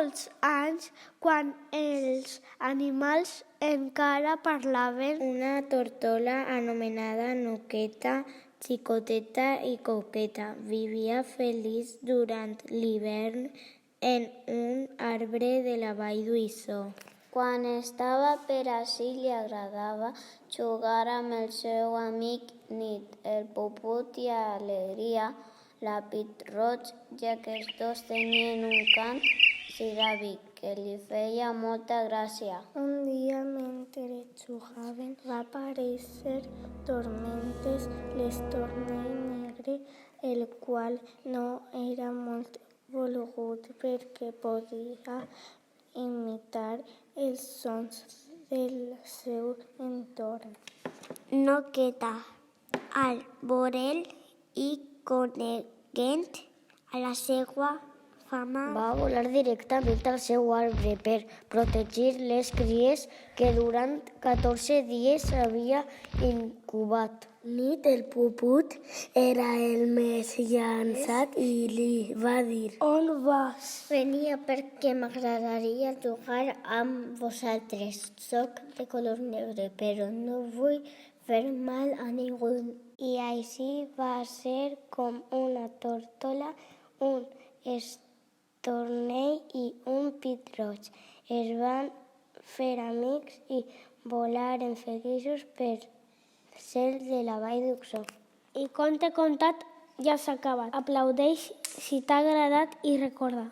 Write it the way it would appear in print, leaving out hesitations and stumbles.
molts anys, quan els animals encara parlaven. Una tortola anomenada Nuqueta, xicoteta i coqueta, vivia feliç durant l'hivern en un arbre de la vall d'Uissó. Quan estava per ací li agradava jugar amb el seu amic Nit, el Puput i Alegria, la Pit-roig, ja que els dos tenien un cant silàbic que li feia molta gràcia. Un dia, mentre jugaven, va aparèixer Tormentes, l'estornell negre, el qual no era molt volgut perquè podia imitar els sons del seu entorn. Nuqueta, al veure'l i coneguent a la seva fama, Va volar directament al seu arbre per protegir les cries que durant 14 dies havia incubat. Nit, el Puput, era el més llançat i li va dir: on vas? Venia perquè m'agradaria jugar amb vosaltres. Soc de color negre, però no vull fer mal a ningú. I així va ser com una tortola, un estornell i un pit-roig es van fer amics i volaren feliços per cel de la vall d'Uissó. I conte contat ja s'ha acabat. Aplaudeix si t'ha agradat i recorda.